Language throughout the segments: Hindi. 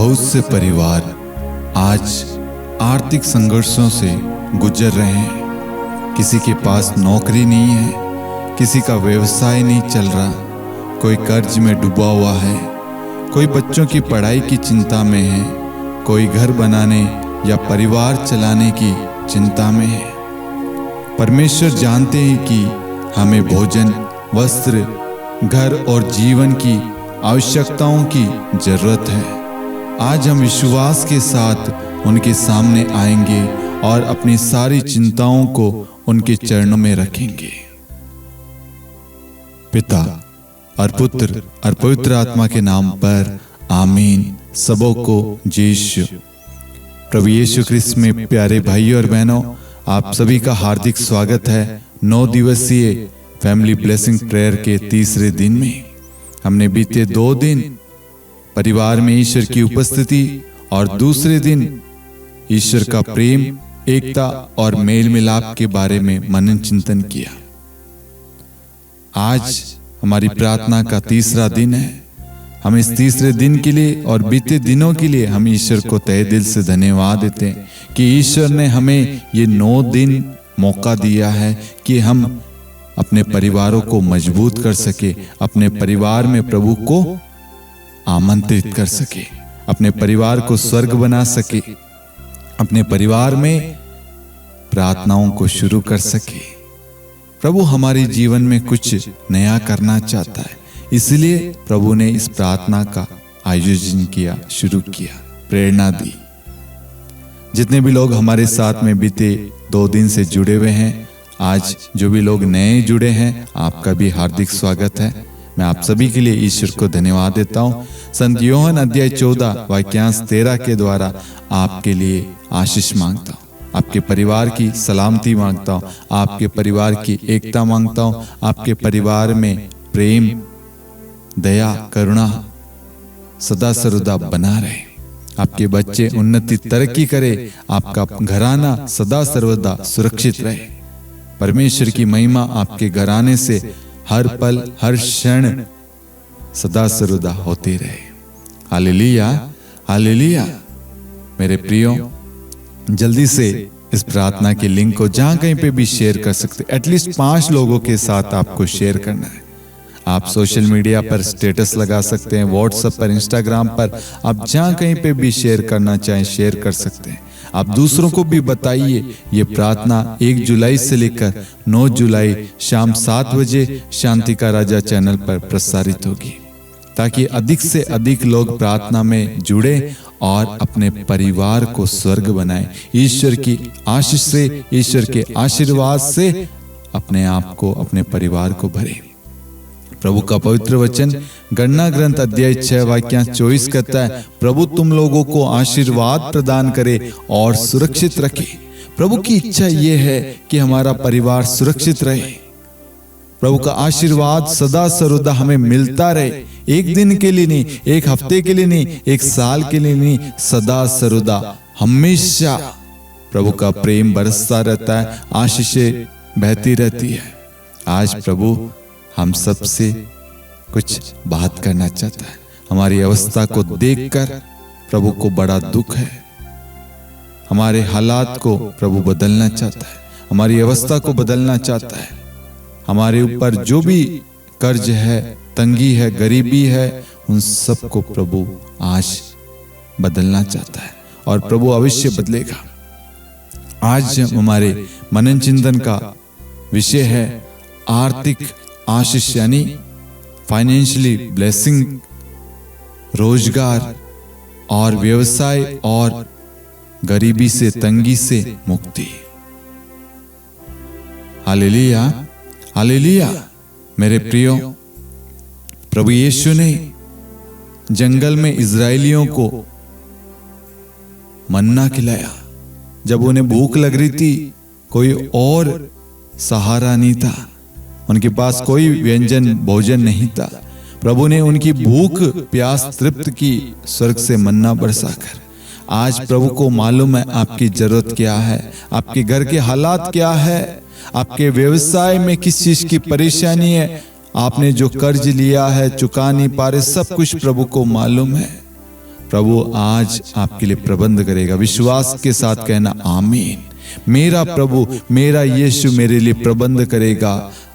बहुत से परिवार आज आर्थिक संघर्षों से गुजर रहे हैं। किसी के पास नौकरी नहीं है, किसी का व्यवसाय नहीं चल रहा, कोई कर्ज में डूबा हुआ है, कोई बच्चों की पढ़ाई की चिंता में है, कोई घर बनाने या परिवार चलाने की चिंता में है। परमेश्वर जानते हैं कि हमें भोजन, वस्त्र, घर और जीवन की आवश्यकताओं की जरूरत है। आज हम विश्वास के साथ उनके सामने आएंगे और अपनी सारी चिंताओं को उनके चरणों में रखेंगे। पिता और पुत्र और पवित्र आत्मा के नाम पर आमीन। सबों को जय यीशु। प्रभु यीशु ख्रिस्त में प्यारे भाइयों और बहनों, आप सभी का हार्दिक स्वागत है 9 दिवसीय फैमिली ब्लेसिंग प्रेयर के तीसरे दिन में। हमने बीते 2 दिन परिवार में ईश्वर की उपस्थिति और दूसरे दिन ईश्वर का प्रेम, एकता और मेल मिलाप के बारे में मनन चिंतन किया। आज हमारी प्रार्थना का तीसरा दिन है। हम इस तीसरे दिन के लिए और बीते दिनों के लिए हम ईश्वर को तहे दिल से धन्यवाद देते हैं कि ईश्वर ने हमें ये 9 दिन मौका दिया है कि हम अपने परिवारों को मजबूत कर सके, अपने परिवार में प्रभु को आमंत्रित कर सके, अपने परिवार को स्वर्ग बना सके, अपने परिवार में प्रार्थनाओं को शुरू कर सके। प्रभु हमारे जीवन में कुछ नया करना चाहता है, इसलिए प्रभु ने इस प्रार्थना का आयोजन किया, शुरू किया, प्रेरणा दी। जितने भी लोग हमारे साथ में बीते 2 दिन से जुड़े हुए हैं, आज जो भी लोग नए जुड़े हैं, आपका भी हार्दिक स्वागत है। मैं आप सभी के लिए ईश्वर को धन्यवाद देता हूँ। संत यूहन्ना अध्याय 14 वाक्यांश 13 के द्वारा आपके लिए आशीष मांगता हूँ, आपके परिवार की सलामती मांगता हूँ, आपके परिवार की एकता मांगता हूँ, आपके परिवार में प्रेम, दया, करुणा सदा सर्वदा बना रहे, आपके बच्चे उन्नति तरक्की करे, आपका घराना सदा सर्वदा सुरक्षित रहे। परमेश्वर की महिमा आपके घराने से हर पल, हर क्षण सदा सर्वदा होती रहे। Hallelujah, hallelujah. मेरे प्रियो, जल्दी से इस प्रार्थना के लिंक को जहां कहीं पे भी शेयर कर सकते, एटलीस्ट 5 लोगों के साथ आपको शेयर करना है। आप सोशल मीडिया पर स्टेटस लगा सकते हैं, व्हाट्सएप पर, इंस्टाग्राम पर, आप जहां कहीं पे भी शेयर करना चाहें शेयर कर सकते हैं। आप दूसरों को भी बताइए। ये प्रार्थना 1 जुलाई से लेकर 9 जुलाई शाम 7 बजे शांति का राजा चैनल पर प्रसारित होगी, ताकि अधिक से अधिक लोग प्रार्थना में जुड़े और अपने परिवार को स्वर्ग बनाएं। ईश्वर की आशीष से, ईश्वर के आशीर्वाद से अपने आप को, अपने परिवार को भरे। प्रभु का पवित्र वचन गणना ग्रंथ अध्याय 6 वाक्यांश 24 कहता है, प्रभु तुम लोगों को आशीर्वाद प्रदान करे और सुरक्षित रखे। प्रभु की इच्छा यह है कि हमारा परिवार सुरक्षित रहे। प्रभु का आशीर्वाद सदा सर्वदा हमें मिलता रहे, एक दिन के लिए नहीं, एक हफ्ते के लिए नहीं, एक साल के लिए नहीं, सदा सर्वदा हमेशा प्रभु का प्रेम बरसता रहता है, आशीषें बहती रहती है। आज प्रभु हम सबसे कुछ बात करना चाहता है। हमारी अवस्था को देखकर प्रभु को बड़ा दुख है। हमारे हालात को प्रभु बदलना चाहता है, हमारी अवस्था को बदलना चाहता है। हमारे ऊपर जो भी कर्ज है, तंगी है, गरीबी है, उन सब को प्रभु आज बदलना चाहता है और प्रभु अवश्य बदलेगा। आज हमारे मनन चिंतन का विषय है आर्थिक आशीष, यानी फाइनेंशियली ब्लेसिंग, रोजगार और व्यवसाय और गरीबी से, तंगी से मुक्ति। Hallelujah, hallelujah. मेरे प्रियो, प्रभु यीशु ने जंगल में इजरायलियों को मन्ना खिलाया। जब उन्हें भूख लग रही थी, कोई और सहारा नहीं था, उनके पास कोई व्यंजन, भोजन नहीं था, प्रभु ने उनकी भूख प्यास तृप्त की स्वर्ग से मन्ना बरसाकर। आज प्रभु को मालूम है आपकी जरूरत क्या है, आपके घर के हालात क्या है, आपके व्यवसाय में किस चीज की परेशानी है, आपने जो कर्ज लिया है चुका नहीं पा रहे, सब कुछ प्रभु को मालूम है। प्रभु आज आपके लिए प्रबंध करेगा। विश्वास के साथ कहना आमीन। मेरा प्रभु, मेरा यीशु मेरे लिए प्रबंध करेगा।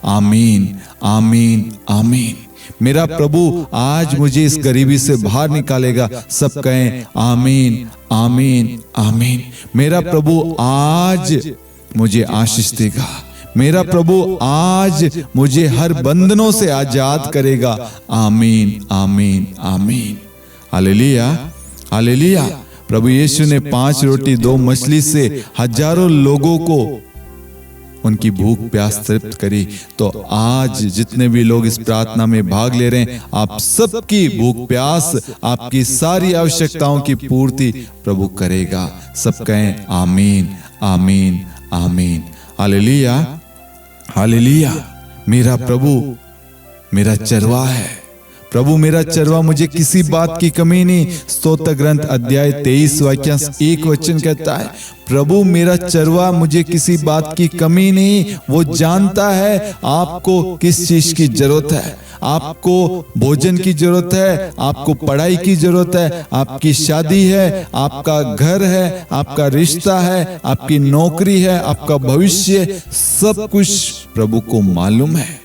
आमीन, आमीन, आमीन। मेरा प्रभु आज मुझे इस गरीबी से बाहर निकालेगा। सब कहें आमीन, आमीन, आमीन। मेरा प्रभु आज मुझे आशीष देगा। मेरा प्रभु आज मुझे हर बंधनों से आजाद करेगा। आमीन, आमीन, आमीन। Hallelujah, hallelujah. प्रभु यीशु ने 5 रोटी 2 मछली से हजारों लोगों को उनकी भूख प्यास तृप्त करी। तो आज जितने भी लोग इस प्रार्थना में भाग ले रहे हैं, आप सबकी भूख प्यास, आपकी सारी आवश्यकताओं की पूर्ति प्रभु करेगा। सब कहें आमीन, आमीन, आमीन। Hallelujah, hallelujah. मेरा प्रभु मेरा चरवाहा है। प्रभु मेरा चरवाहा, मुझे किसी बात की कमी नहीं। स्तोत्र ग्रंथ अध्याय 23 वाक्यांश 1 वचन कहता है, प्रभु मेरा चरवाहा, मुझे किसी बात की कमी नहीं। वो जानता है आपको किस चीज की जरूरत है। आपको भोजन की जरूरत है, आपको पढ़ाई की जरूरत है, आपकी शादी है, आपका घर है, आपका रिश्ता है, आपकी नौकरी है, आपका भविष्य, सब कुछ प्रभु को मालूम है।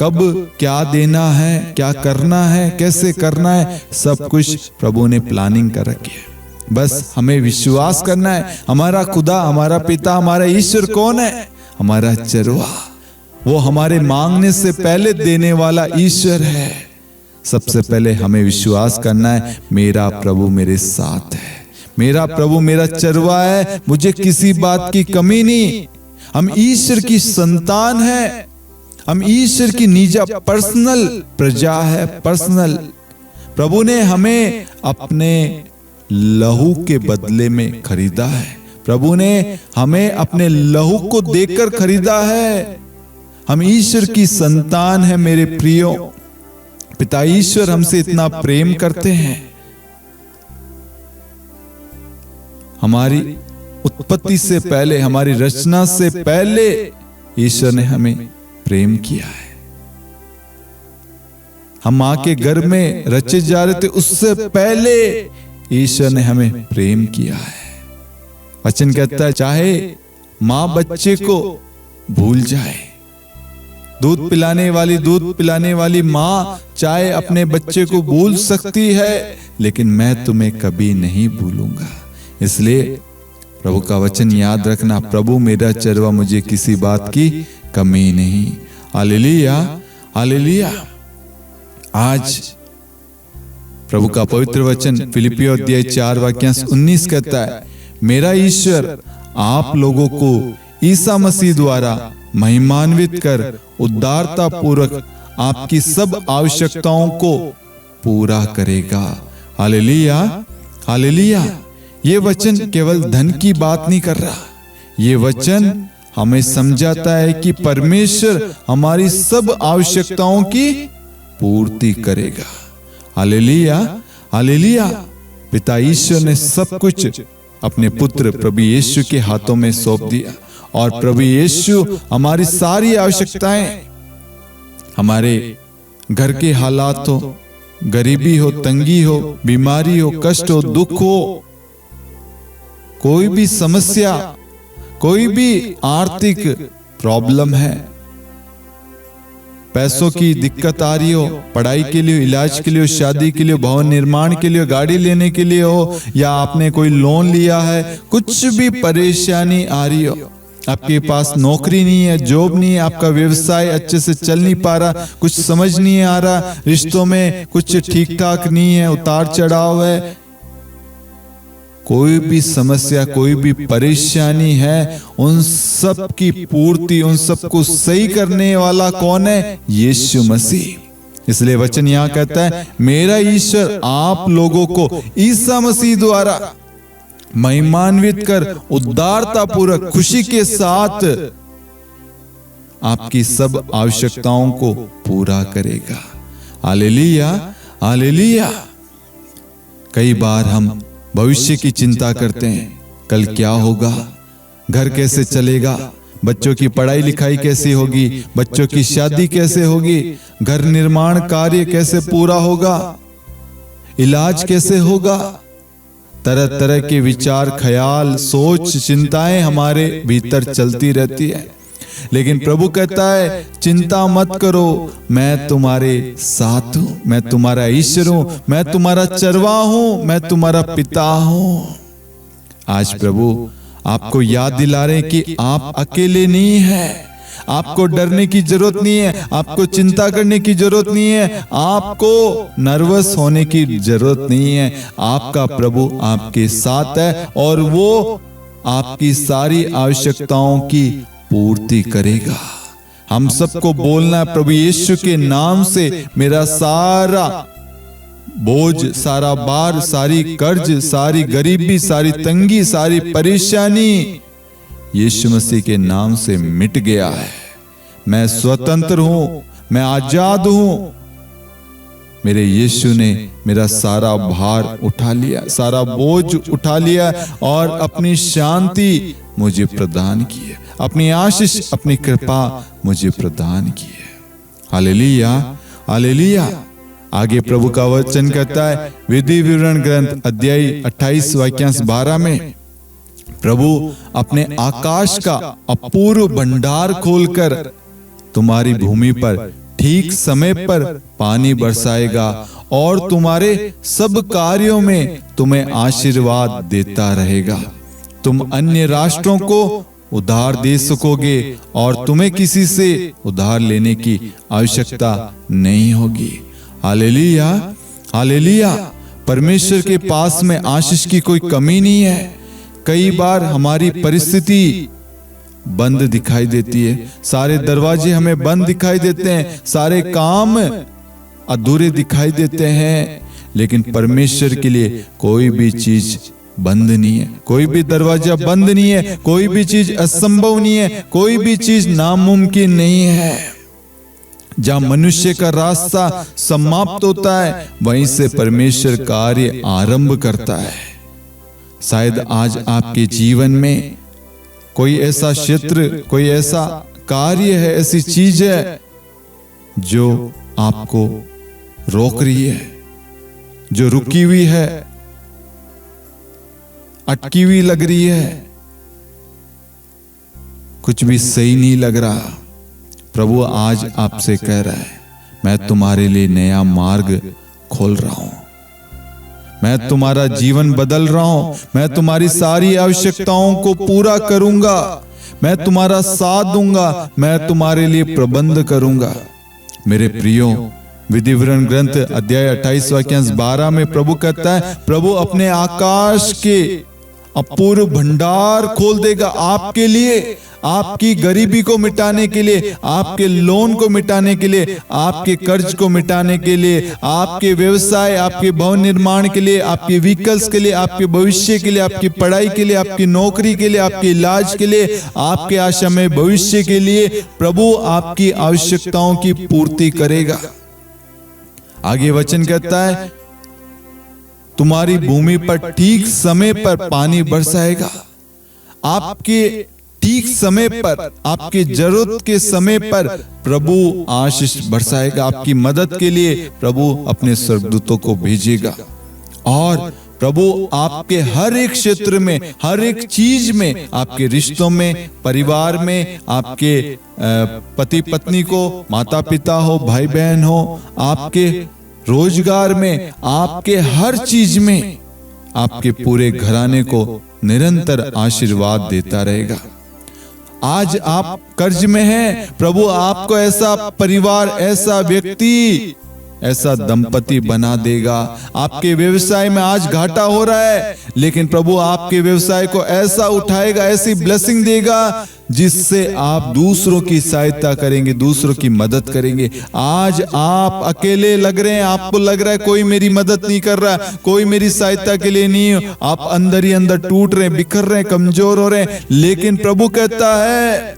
कब क्या देना है, क्या करना है, कैसे करना है, सब कुछ प्रभु ने प्लानिंग कर रखी है। बस हमें विश्वास करना है। हमारा खुदा, हमारा पिता, हमारा ईश्वर कौन है? हमारा चरवाहा। वो हमारे मांगने से पहले देने वाला ईश्वर है। सबसे पहले हमें विश्वास करना है, मेरा प्रभु मेरे साथ है। मेरा प्रभु मेरा चरवाहा है, मुझे किसी बात की कमी नहीं। हम ईश्वर की संतान है। हम ईश्वर की निजा पर्सनल प्रजा है, पर्सनल। प्रभु ने हमें अपने लहू के बदले में खरीदा है। प्रभु ने हमें अपने लहू को देकर खरीदा है। हम ईश्वर की संतान है। मेरे प्रियो, पिता ईश्वर हमसे इतना प्रेम करते हैं। हमारी उत्पत्ति से पहले, हमारी रचना से पहले ईश्वर ने हमें प्रेम किया है। हम मां के गर्भ में रचे जा रहे थे, उससे पहले ईश्वर ने हमें प्रेम किया है। वचन कहता है, चाहे मां बच्चे को भूल जाए, दूध पिलाने वाली मां चाहे अपने बच्चे को भूल सकती है, लेकिन मैं तुम्हें कभी नहीं भूलूंगा। इसलिए प्रभु का वचन याद रखना, प्रभु मेरा चरवाहा, मुझे किसी बात की कमी नहीं। Hallelujah, hallelujah. आज प्रभु का पवित्र वचन फिलिपियों अध्याय 4 वाक्यांश 19 कहता है, मेरा ईश्वर आप लोगों को ईसा मसीह द्वारा महिमान्वित कर उदारता पूर्वक आपकी सब आवश्यकताओं को पूरा करेगा। Hallelujah, hallelujah. ये वचन केवल धन की बात नहीं कर रहा। ये वचन हमें समझाता है कि परमेश्वर हमारी सब आवश्यकताओं की पूर्ति करेगा। Hallelujah, hallelujah. पिता ईश्वर ने सब कुछ अपने पुत्र प्रभु यीशु के हाथों में सौंप दिया, और प्रभु यीशु हमारी सारी आवश्यकताएं, हमारे घर के हालात हो, गरीबी हो, तंगी हो, बीमारी हो, कष्ट हो, दुख हो, कोई भी समस्या, कोई भी आर्थिक प्रॉब्लम है, पैसों की दिक्कत आ रही हो, पढ़ाई के लिए, इलाज के लिए, शादी के लिए, भवन निर्माण के लिए, गाड़ी लेने के लिए हो, या आपने कोई लोन लिया है, कुछ भी परेशानी आ रही हो, आपके पास नौकरी नहीं है, जॉब नहीं है, आपका व्यवसाय अच्छे से चल नहीं पा रहा, कुछ समझ नहीं आ रहा, रिश्तों में कुछ ठीक ठाक नहीं है, उतार चढ़ाव है, कोई भी समस्या, कोई भी परेशानी है, उन सब की पूर्ति, उन सब को सही करने वाला कौन है? यीशु मसीह। इसलिए वचन यहां कहता है, मेरा ईश्वर आप लोगों को ईसा मसीह द्वारा महिमान्वित कर उदारता पूर्वक खुशी के साथ आपकी सब आवश्यकताओं को पूरा करेगा। Hallelujah, hallelujah. कई बार हम भविष्य की चिंता करते हैं, कल क्या होगा, घर कैसे चलेगा, बच्चों की पढ़ाई लिखाई कैसी होगी, बच्चों की शादी कैसे होगी, घर निर्माण कार्य कैसे पूरा होगा। इलाज कैसे होगा? तरह तरह के विचार, ख्याल, सोच, चिंताएं हमारे भीतर चलती रहती है, लेकिन प्रभु कहता है चिंता मत करो, मैं तुम्हारे साथ हूं, मैं तुम्हारा ईश्वर हूं, मैं तुम्हारा चरवाहा हूं, मैं तुम्हारा पिता हूं। आज प्रभु आपको याद दिला रहे हैं कि आप अकेले नहीं हैं, आपको डरने की जरूरत नहीं है, आपको चिंता करने की जरूरत नहीं है, आपको नर्वस होने की जरूरत नहीं है। आपका प्रभु आपके साथ है और वो आपकी सारी आवश्यकताओं की पूर्ति करेगा। हम सबको बोलना है प्रभु यीशु के नाम से मेरा सारा बोझ, सारा भार, सारी कर्ज, सारी गरीबी, सारी तंगी, सारी परेशानी यीशु मसीह के नाम से मिट गया है। मैं स्वतंत्र हूं, मैं आजाद हूं। मेरे यीशु ने मेरा सारा भार उठा लिया, सारा बोझ उठा लिया और अपनी शांति मुझे प्रदान की है, अपनी आशीष, अपनी कृपा मुझे प्रदान की है। Hallelujah, hallelujah. आगे प्रभु का वचन कहता है विधि विवरण ग्रंथ अध्याय 28 वाक्यांश 12 में प्रभु अपने आकाश का अपूर्व भंडार खोलकर तुम्हारी भूमि पर ठीक समय पर पानी बरसाएगा और तुम्हारे सब कार्यों में तुम्हें आशीर्वाद देता रहेगा। तुम अन्य राष्ट्रों को उधार दे सकोगे और तुम्हें किसी से उधार लेने की आवश्यकता नहीं होगी। Hallelujah, hallelujah. परमेश्वर के पास में आशीष की कोई कमी नहीं है। कई बार हमारी परिस्थिति बंद दिखाई देती है, सारे दरवाजे हमें बंद दिखाई देते हैं, सारे काम अधूरे दिखाई देते हैं, लेकिन परमेश्वर के लिए कोई भी चीज बंद नहीं है, कोई भी दरवाजा बंद नहीं है, कोई भी चीज असंभव नहीं है, कोई भी चीज नामुमकिन नहीं है। जहां मनुष्य का रास्ता समाप्त होता है वहीं से परमेश्वर कार्य आरंभ करता है। शायद आज आपके जीवन में कोई ऐसा क्षेत्र, कोई ऐसा कार्य है, ऐसी चीज है जो आपको रोक रही है, जो रुकी हुई है, अटकी हुई लग रही है, कुछ भी सही नहीं लग रहा। प्रभु आज आपसे कह रहा है मैं तुम्हारे लिए नया मार्ग खोल रहा हूं, मैं तुम्हारा जीवन बदल रहा हूं, मैं तुम्हारी सारी आवश्यकताओं को पूरा करूंगा, मैं तुम्हारा साथ दूंगा, मैं तुम्हारे लिए प्रबंध करूंगा। मेरे प्रियो, विधि विवरण ग्रंथ अध्याय 28 वाक्यांश 12 में प्रभु कहता है प्रभु अपने आकाश के अपूर्व भंडार खोल देगा आपके लिए, आपकी गरीबी को मिटाने के लिए, आपके लोन को मिटाने के लिए, आपके कर्ज को मिटाने के लिए, आपके व्यवसाय, आपके भवन निर्माण के लिए, आपके व्हीकल्स के लिए, आपके भविष्य के लिए, आपकी पढ़ाई के लिए, आपकी नौकरी के लिए, आपके इलाज के लिए, आपके आशामय भविष्य के लिए प्रभु आपकी आवश्यकताओं की पूर्ति करेगा। आगे वचन कहता है तुम्हारी भूमि पर ठीक समय पर पानी बरसाएगा। आपके ठीक समय पर, आपके जरूरत के समय पर प्रभु आशीष बरसाएगा। आपकी मदद के लिए प्रभु अपने स्वर्गदूतों को भेजेगा और प्रभु आपके हर एक क्षेत्र में, हर एक चीज में, आपके रिश्तों में, परिवार में, आपके पति पत्नी को, माता पिता हो, भाई बहन हो, आपके रोजगार में, आपके हर चीज में, आपके पूरे घराने को निरंतर आशीर्वाद देता रहेगा। आज आप कर्ज में हैं, प्रभु आपको ऐसा परिवार, ऐसा व्यक्ति, ऐसा दंपति बना देगा। आपके व्यवसाय में आज घाटा हो रहा है, लेकिन प्रभु आपके व्यवसाय को ऐसा उठाएगा, ऐसी ब्लेसिंग देगा जिससे आप दूसरों की सहायता करेंगे, दूसरों की मदद करेंगे। आज आप अकेले लग रहे हैं, आपको लग रहा है कोई मेरी मदद नहीं कर रहा, कोई मेरी सहायता के लिए नहीं, आप अंदर ही अंदर टूट रहे हैं, बिखर रहे हैं, कमजोर हो रहे हैं, लेकिन प्रभु कहता है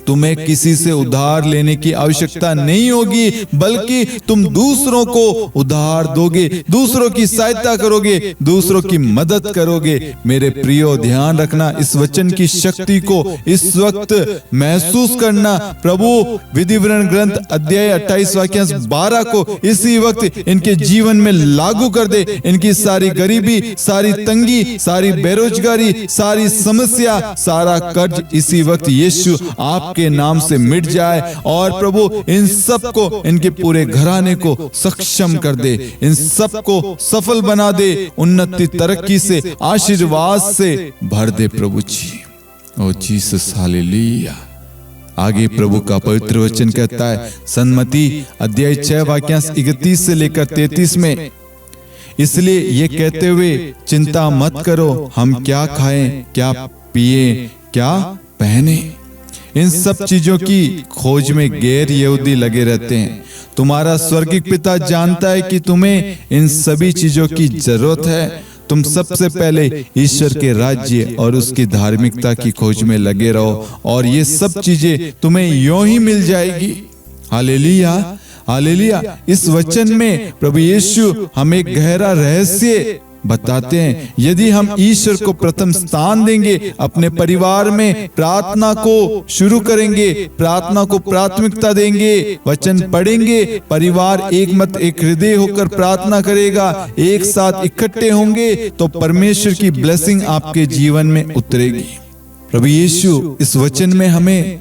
तुम्हें किसी से उधार लेने की आवश्यकता नहीं होगी, बल्कि तुम दूसरों को उधार दोगे, दूसरों की सहायता करोगे, दूसरों की मदद करोगे। मेरे प्रियो, ध्यान रखना, इस वचन की शक्ति को इस वक्त महसूस करना। प्रभु विधिवरण ग्रंथ अध्याय 28 वाक्यांश 12 को इसी वक्त इनके जीवन में लागू कर दे। इनकी सारी गरीबी, सारी तंगी, सारी बेरोजगारी, सारी समस्या, सारा कर्ज इसी वक्त यीशु आपके नाम से मिट जाए। और प्रभु इन सब को, इनके पूरे घराने को सक्षम कर दे, इन सब को सफल बना दे, उन्नति, तरक्की से, आशीर्वाद से भर दे प्रभु जी। ओ जीसस, हालेलुया। आगे प्रभु का पवित्र वचन कहता है सन्मति अध्याय 6 वाक्यांश 31 से लेकर 33 में, इसलिए ये कहते हुए चिंता मत करो, हम क्या खाएं, क्या पिए, क्या पहने। इन सब चीजों की खोज में गैर यहूदी लगे रहते हैं। तुम्हारा स्वर्गीय पिता जानता है कि तुम्हें इन सभी चीजों की जरूरत है। तुम सबसे पहले ईश्वर के राज्य और उसकी धार्मिकता की खोज में लगे रहो, और ये सब चीजें तुम्हें यूं ही मिल जाएगी। Hallelujah, hallelujah. इस वचन में प्रभु यीशु हमें गहरा रहस्य बताते हैं। यदि हम ईश्वर को प्रथम स्थान देंगे, अपने परिवार में प्रार्थना को शुरू करेंगे, प्रार्थना को प्राथमिकता देंगे, वचन पढ़ेंगे, परिवार एक मत एक हृदय होकर प्रार्थना करेगा, एक साथ इकट्ठे होंगे, तो परमेश्वर की ब्लेसिंग आपके जीवन में उतरेगी। प्रभु यीशु इस वचन में हमें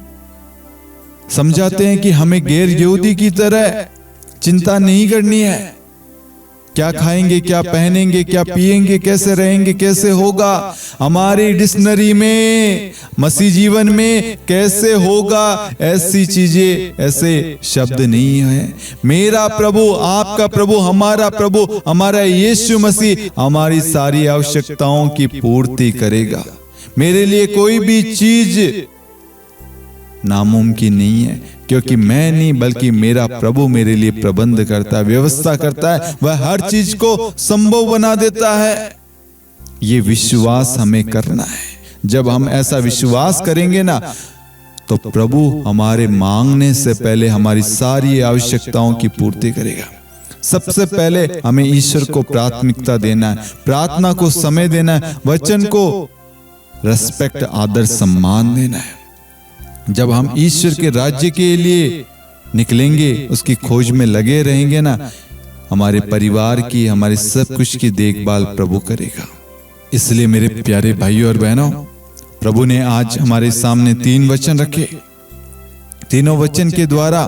समझाते हैं कि हमें गैर यहूदी की तरह चिंता नहीं करनी है। क्या खाएंगे, क्या पहनेंगे, क्या पिएंगे, कैसे रहेंगे, कैसे होगा। हमारी डिक्शनरी में, मसीह जीवन में कैसे होगा, ऐसी चीजें, ऐसे शब्द नहीं है। मेरा प्रभु, आपका प्रभु, हमारा यीशु मसीह हमारी सारी आवश्यकताओं की पूर्ति करेगा। मेरे लिए कोई भी चीज नामुमकिन नहीं है, क्योंकि मैं नहीं बल्कि मेरा प्रभु मेरे लिए प्रबंध करता है, व्यवस्था करता है, वह हर चीज को संभव बना देता है। ये विश्वास हमें करना है। जब हम ऐसा विश्वास करेंगे ना, तो प्रभु हमारे मांगने से पहले हमारी सारी आवश्यकताओं की पूर्ति करेगा। सबसे पहले हमें ईश्वर को प्राथमिकता देना है, प्रार्थना को समय देना है, वचन को रेस्पेक्ट, आदर, सम्मान देना है। जब हम ईश्वर के राज्य के लिए निकलेंगे, उसकी खोज में लगे रहेंगे ना, हमारे परिवार की, हमारे सब कुछ की देखभाल प्रभु करेगा। इसलिए मेरे प्यारे भाइयों और बहनों, प्रभु ने आज हमारे सामने 3 वचन रखे। तीनों वचन के द्वारा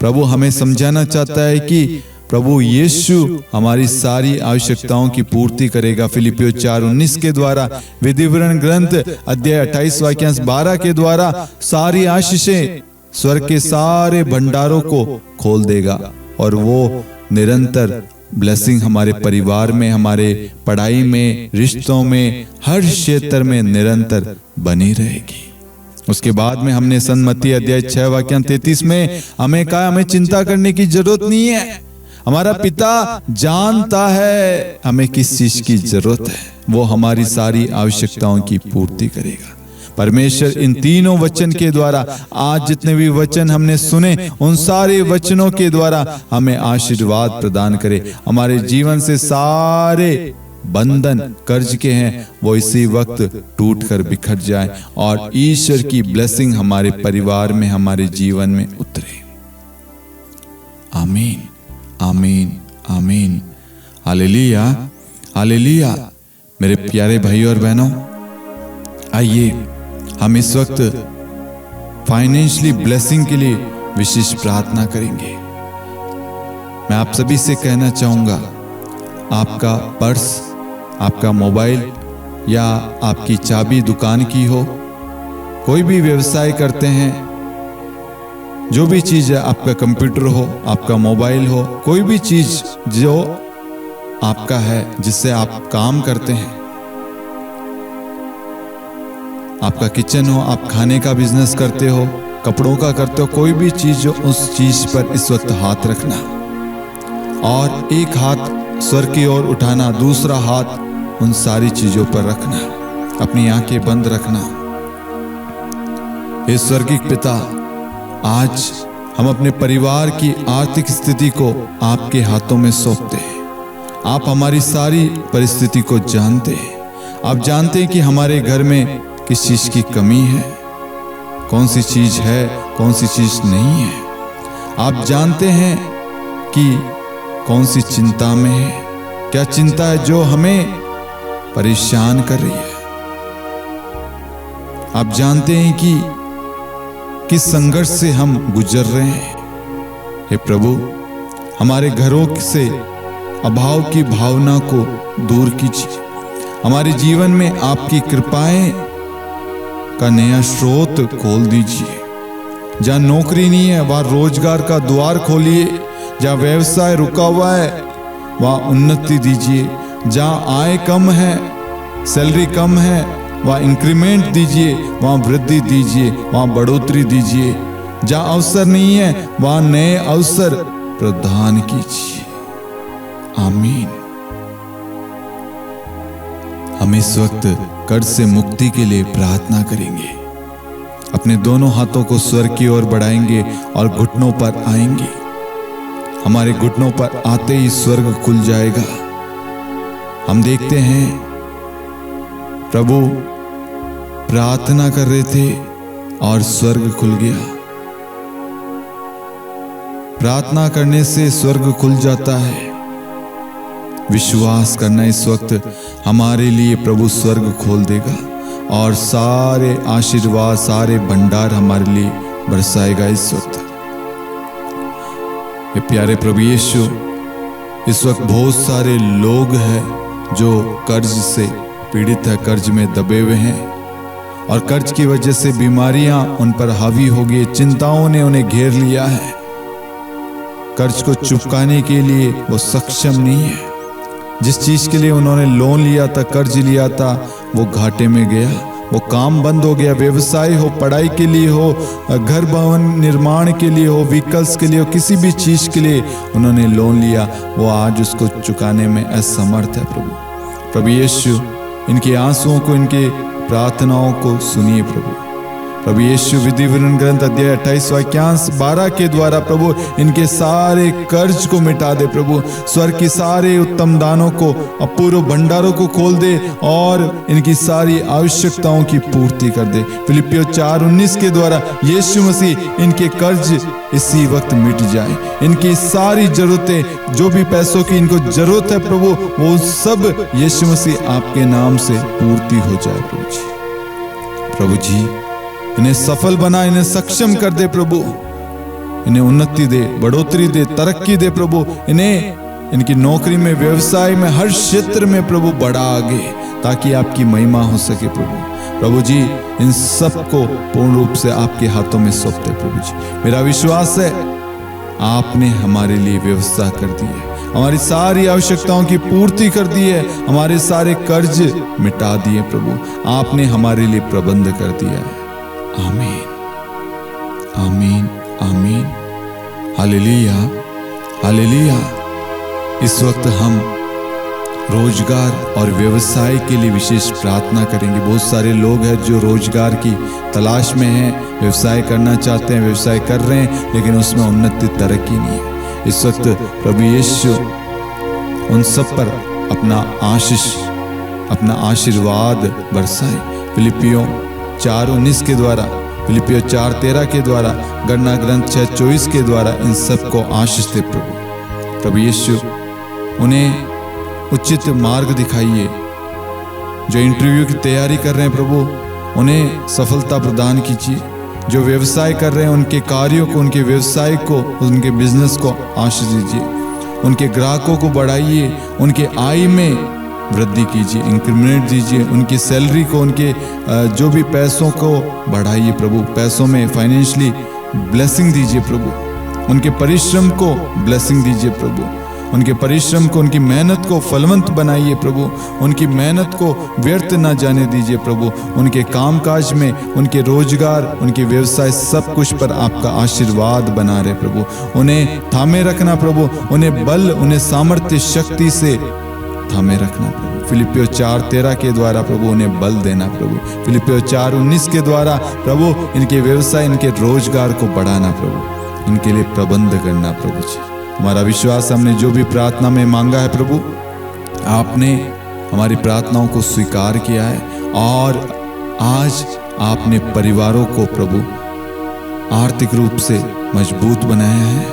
प्रभु हमें समझाना चाहता है कि प्रभु यीशु हमारी सारी आवश्यकताओं की पूर्ति करेगा। फिलिपियों 4:19 के द्वारा, विधिवरण ग्रंथ अध्याय 28 वाक्यांश 12 के द्वारा सारी आशीषें, स्वर्ग के सारे भंडारों को खोल देगा, और वो निरंतर ब्लेसिंग हमारे परिवार में, हमारे पढ़ाई में, रिश्तों में, हर क्षेत्र में निरंतर बनी रहेगी। उसके बाद में हमने सन्मति अध्याय 6 वाक्यांश 33 में हमें कहा, हमें चिंता करने की जरूरत नहीं है। हमारा पिता जानता है हमें किस चीज की जरूरत है, वो हमारी सारी आवश्यकताओं की पूर्ति करेगा। परमेश्वर इन तीनों वचन के द्वारा, आज जितने भी वचन हमने सुने, उन सारे वचनों के द्वारा हमें आशीर्वाद प्रदान करे। हमारे जीवन से सारे बंधन कर्ज के हैं, वो इसी वक्त टूट कर बिखर जाए, और ईश्वर की ब्लेसिंग हमारे परिवार में, हमारे जीवन में उतरे। आमीन, आमीन, आमीन। Hallelujah, hallelujah. मेरे प्यारे भाइयों और बहनों, आइए हम इस वक्त फाइनेंशियली ब्लेसिंग के लिए विशेष प्रार्थना करेंगे। मैं आप सभी से कहना चाहूंगा, आपका पर्स, आपका मोबाइल या आपकी चाबी दुकान की हो, कोई भी व्यवसाय करते हैं, जो भी चीज है, आपका कंप्यूटर हो, आपका मोबाइल हो, कोई भी चीज जो आपका है, जिससे आप काम करते हैं, आपका किचन हो, आप खाने का बिजनेस करते हो, कपड़ों का करते हो, कोई भी चीज हो, उस चीज पर इस वक्त हाथ रखना, और एक हाथ स्वर की ओर उठाना, दूसरा हाथ उन सारी चीजों पर रखना, अपनी आंखें बंद रखना। हे स्वर्गीय पिता, आज हम अपने परिवार की आर्थिक स्थिति को आपके हाथों में सौंपते हैं। आप हमारी सारी परिस्थिति को जानते हैं। आप जानते हैं कि हमारे घर में किस चीज़ की कमी है, कौन सी चीज़ है, कौन सी चीज़ नहीं है। आप जानते हैं कि कौन सी चिंता में है, क्या चिंता है जो हमें परेशान कर रही है। आप जानते हैं कि किस संघर्ष से हम गुजर रहे हैं। हे प्रभु, हमारे घरों से अभाव की भावना को दूर कीजिए। हमारे जीवन में आपकी कृपाएं का नया स्रोत खोल दीजिए। जहाँ नौकरी नहीं है वहाँ रोजगार का द्वार खोलिए। जहाँ व्यवसाय रुका हुआ है वहाँ उन्नति दीजिए। जहाँ आय कम है, सैलरी कम है, वहाँ इंक्रीमेंट दीजिए, वहाँ वृद्धि दीजिए, वहाँ बढ़ोतरी दीजिए। जहाँ अवसर नहीं है वहाँ नए अवसर प्रदान कीजिए। आमीन। हम इस वक्त कर्ज से मुक्ति के लिए प्रार्थना करेंगे। अपने दोनों हाथों को स्वर्ग की ओर बढ़ाएंगे और घुटनों पर आएंगे। हमारे घुटनों पर आते ही स्वर्ग खुल जाएगा। हम देखते हैं प्रभु प्रार्थना कर रहे थे और स्वर्ग खुल गया। प्रार्थना करने से स्वर्ग खुल जाता है। विश्वास करना इस वक्त हमारे लिए प्रभु स्वर्ग खोल देगा और सारे आशीर्वाद, सारे भंडार हमारे लिए बरसाएगा इस वक्त। ये प्यारे प्रभु यीशु, इस वक्त बहुत सारे लोग हैं जो कर्ज से पीड़ित है, कर्ज में दबे हुए हैं और कर्ज की वजह से बीमारियां उन पर हावी हो गई। चिंताओं ने उन्हें घेर लिया है। कर्ज को चुकाने के लिए वो सक्षम नहीं है। जिस चीज के लिए उन्होंने लोन लिया था, कर्ज लिया था, वो घाटे में गया। वो काम बंद हो गया। व्यवसाय हो, पढ़ाई के लिए हो, घर भवन निर्माण के लिए हो, व्हीकल्स के लिए हो, किसी भी चीज के लिए उन्होंने लोन लिया, वो आज उसको चुकाने में असमर्थ है। प्रभु यीशु, इनके आंसुओं को, इनके प्रार्थनाओं को सुनिए प्रभु यीशु। विधि विवरण ग्रंथ अध्याय 28 वाक्यांश 12 के द्वारा प्रभु इनके सारे कर्ज को मिटा दे प्रभु। स्वर्ग की सारे उत्तम दानों को, अपूर्व भंडारों को खोल दे और इनकी सारी आवश्यकताओं की पूर्ति कर दे। फिलिपियों 4:19 के द्वारा यीशु मसीह इनके कर्ज इसी वक्त मिट जाए। इनकी सारी जरूरतें, जो भी पैसों की इनको जरूरत है प्रभु, वो सब यीशु मसीह आपके नाम से पूर्ति हो जाए प्रभु जी। इन्हें सफल बना, इन्हें सक्षम कर दे प्रभु। इन्हें उन्नति दे, बढ़ोतरी दे, तरक्की दे प्रभु। इन्हें इनकी नौकरी में, व्यवसाय में, हर क्षेत्र में प्रभु बढ़ा आगे, ताकि आपकी महिमा हो सके प्रभु जी। इन सब को पूर्ण रूप से आपके हाथों में सौंपते प्रभु जी। मेरा विश्वास है आपने हमारे लिए व्यवस्था कर दी है, हमारी सारी आवश्यकताओं की पूर्ति कर दी है, हमारे सारे कर्ज मिटा दिए प्रभु। आपने हमारे लिए प्रबंध कर दिया है। आमीन, आमीन, आमीन। Hallelujah, hallelujah. इस वक्त हम रोजगार और व्यवसाय के लिए विशेष प्रार्थना करेंगे। बहुत सारे लोग हैं जो रोजगार की तलाश में हैं, व्यवसाय करना चाहते हैं, व्यवसाय कर रहे हैं, लेकिन उसमें उन्नति, तरक्की नहीं है। इस वक्त प्रभु यीशु उन सब पर अपना आशीष, अपना आशीर्वाद बरसाए। फिलिपियों 4:19 के द्वारा, फिलिपियों 4:13 के द्वारा, गणना ग्रंथ 6:24 के द्वारा इन सबको आशीष दे प्रभु यीशु। उन्हें उचित मार्ग दिखाइए। जो इंटरव्यू की तैयारी कर रहे हैं प्रभु, उन्हें सफलता प्रदान कीजिए। जो व्यवसाय कर रहे हैं उनके कार्यों को, उनके व्यवसाय को, उनके बिजनेस को आशीष दीजिए। उनके ग्राहकों को बढ़ाइए, उनके आय में वृद्धि कीजिए, इंक्रीमेंट दीजिए। उनकी सैलरी को, उनके जो भी पैसों को बढ़ाइए प्रभु। पैसों में फाइनेंशियली ब्लेसिंग दीजिए प्रभु। उनके परिश्रम को ब्लेसिंग दीजिए प्रभु। उनके परिश्रम को, उनकी मेहनत को फलवंत बनाइए प्रभु। उनकी मेहनत को व्यर्थ ना जाने दीजिए प्रभु। उनके कामकाज में, उनके रोजगार, उनके व्यवसाय, सब कुछ पर आपका आशीर्वाद बना रहे प्रभु। उन्हें थामे रखना प्रभु। उन्हें बल, उन्हें सामर्थ्य, शक्ति से थामे रखना प्रभु। फिलिपियो 4:13 के द्वारा प्रभु उन्हें बल देना प्रभु। फिलिपियो 4:19 के द्वारा प्रभु इनके व्यवसाय, इनके रोजगार को बढ़ाना प्रभु, इनके लिए प्रबंध करना प्रभु जी। हमारा विश्वास, हमने जो भी प्रार्थना में मांगा है प्रभु, आपने हमारी प्रार्थनाओं को स्वीकार किया है और आज आपने परिवारों को प्रभु आर्थिक रूप से मजबूत बनाया है,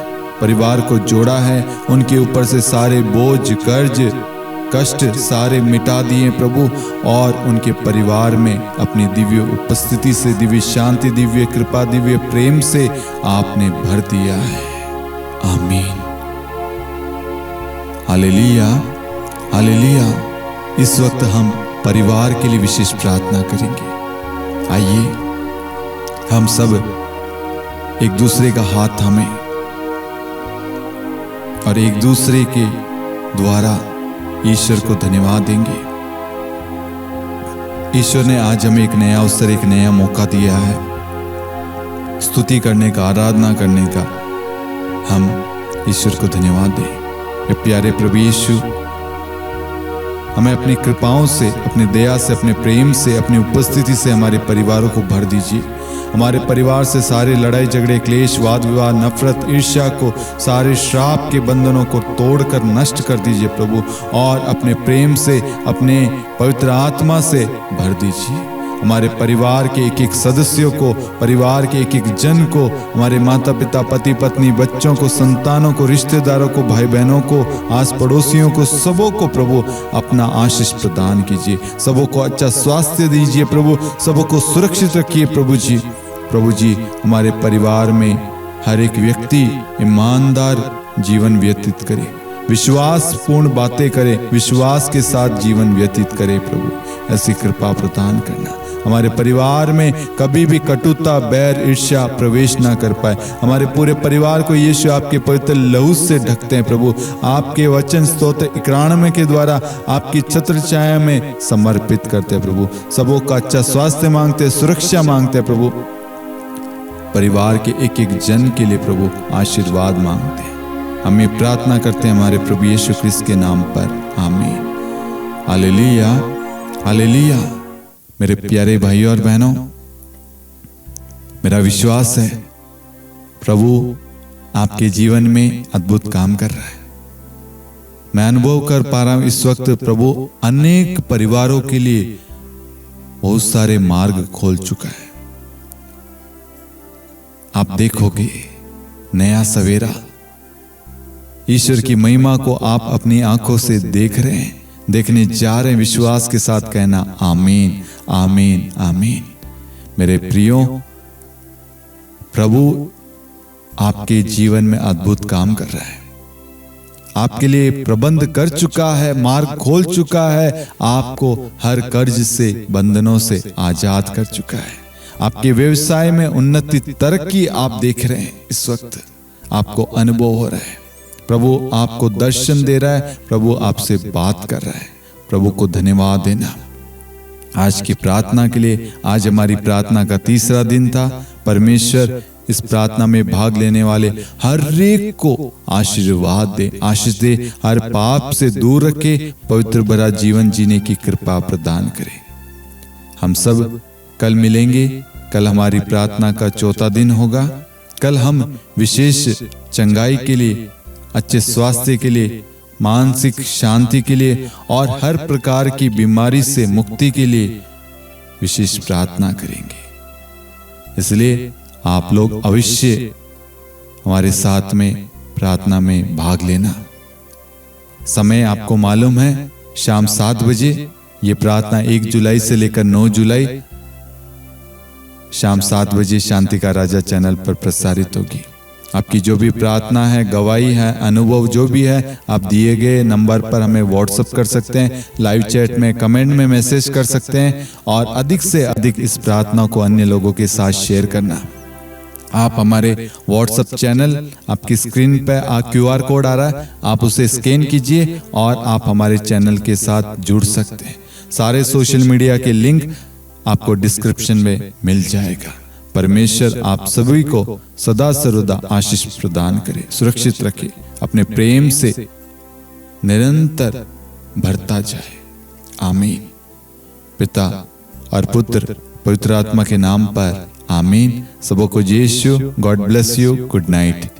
परिवार को जोड़ा है, उनके ऊपर से सारे बोझ, कर्ज, कष्ट सारे मिटा दिए प्रभु, और उनके परिवार में अपनी दिव्य उपस्थिति से, दिव्य शांति, दिव्य कृपा, दिव्य प्रेम से आपने भर दिया है। आमीन। Hallelujah, hallelujah. इस वक्त हम परिवार के लिए विशेष प्रार्थना करेंगे। आइए हम सब एक दूसरे का हाथ थामें और एक दूसरे के द्वारा ईश्वर को धन्यवाद देंगे। ईश्वर ने आज हमें एक नया अवसर, एक नया मौका दिया है स्तुति करने का, आराधना करने का। हम ईश्वर को धन्यवाद दें। प्यारे प्रभु यीशु, हमें अपनी कृपाओं से, अपनी दया से, अपने प्रेम से, अपनी उपस्थिति से हमारे परिवारों को भर दीजिए। हमारे परिवार से सारे लड़ाई झगड़े, क्लेश, वाद विवाद, नफरत, ईर्ष्या को, सारे श्राप के बंधनों को तोड़कर नष्ट कर दीजिए प्रभु, और अपने प्रेम से, अपने पवित्र आत्मा से भर दीजिए। हमारे परिवार के एक एक सदस्यों को, परिवार के एक एक जन को, हमारे माता पिता, पति पत्नी, बच्चों को, संतानों को, रिश्तेदारों को, भाई बहनों को, आस पड़ोसियों को, सबों को प्रभु अपना आशीष प्रदान कीजिए। सबों को अच्छा स्वास्थ्य दीजिए प्रभु, सबों को सुरक्षित रखिए प्रभु जी। प्रभु जी, हमारे परिवार में हर एक व्यक्ति ईमानदार जीवन व्यतीत करे, विश्वासपूर्ण बातें करे, विश्वास के साथ जीवन व्यतीत करे प्रभु, ऐसी कृपा प्रदान करना। हमारे परिवार में कभी भी कटुता, बैर, ईर्ष्या प्रवेश ना कर पाए। हमारे पूरे परिवार को यीशु आपके पवित्र लहू से ढकते हैं प्रभु, आपके वचन, स्तोत्र, 91 के द्वारा आपकी छत्र छाया में समर्पित करते हैं प्रभु। सबों का अच्छा स्वास्थ्य मांगते हैं, सुरक्षा मांगते हैं प्रभु। परिवार के एक एक जन के लिए प्रभु आशीर्वाद मांगते हैं। हम ये प्रार्थना करते हैं हमारे प्रभु यीशु ख्रिस्त के नाम पर। आमीन। Hallelujah, hallelujah. मेरे प्यारे भाइयों और बहनों, मेरा विश्वास है प्रभु आपके जीवन में अद्भुत काम कर रहा है। मैं अनुभव कर पा रहा हूं इस वक्त प्रभु अनेक परिवारों के लिए बहुत सारे मार्ग खोल चुका है। आप देखोगे नया सवेरा, ईश्वर की महिमा को आप अपनी आंखों से देख रहे हैं, देखने जा रहे हैं। विश्वास के साथ कहना आमीन, आमीन, आमीन। मेरे प्रियो, प्रभु आपके जीवन में अद्भुत काम कर रहा है, आपके लिए प्रबंध कर चुका है, मार्ग खोल चुका है, आपको हर कर्ज से, बंधनों से आजाद कर चुका है। आपके व्यवसाय में उन्नति, तरक्की आप देख रहे हैं। इस वक्त आपको अनुभव हो रहा है, प्रभु आपको दर्शन दे रहा है, प्रभु आपसे बात कर रहा है। प्रभु को धन्यवाद देना। आज की प्रार्थना के लिए, आज हमारी प्रार्थना का तीसरा दिन था। परमेश्वर इस प्रार्थना में भाग लेने वाले हर एक को आशीर्वाद दे, आशीष दे, हर पाप से दूर रखे, पवित्र भरा जीवन जीने की कृपा प्रदान करे। हम सब कल मिलेंगे। कल हमारी प्रार्थना का चौथा दिन होगा। कल हम विशेष चंगाई के लिए, अच्छे स्वास्थ्य के लिए, मानसिक शांति के लिए और हर प्रकार की बीमारी से मुक्ति के लिए विशेष प्रार्थना करेंगे। इसलिए आप लोग अवश्य हमारे साथ में प्रार्थना में भाग लेना। समय आपको मालूम है, शाम 7 बजे। ये प्रार्थना 1 जुलाई से लेकर 9 जुलाई शाम 7 बजे शांति का राजा चैनल पर प्रसारित होगी। आपकी जो भी प्रार्थना है, गवाही है, अनुभव जो भी है, आप दिए गए नंबर पर हमें व्हाट्सएप कर सकते हैं, लाइव चैट में, कमेंट में मैसेज कर सकते हैं और अधिक से अधिक इस प्रार्थना को अन्य लोगों के साथ शेयर करना। आप हमारे व्हाट्सएप चैनल, आपकी स्क्रीन पर QR कोड आ रहा है, आप उसे स्कैन कीजिए और आप हमारे चैनल के साथ जुड़ सकते हैं। सारे सोशल मीडिया के लिंक आपको डिस्क्रिप्शन में मिल जाएगा। परमेश्वर आप सभी को सदा सर्वदा आशीष प्रदान करे, सुरक्षित रखे, अपने प्रेम से निरंतर भरता जाए। आमीन। पिता और पुत्र पवित्र आत्मा के नाम पर आमीन। सबको यीशु, God bless you, good night.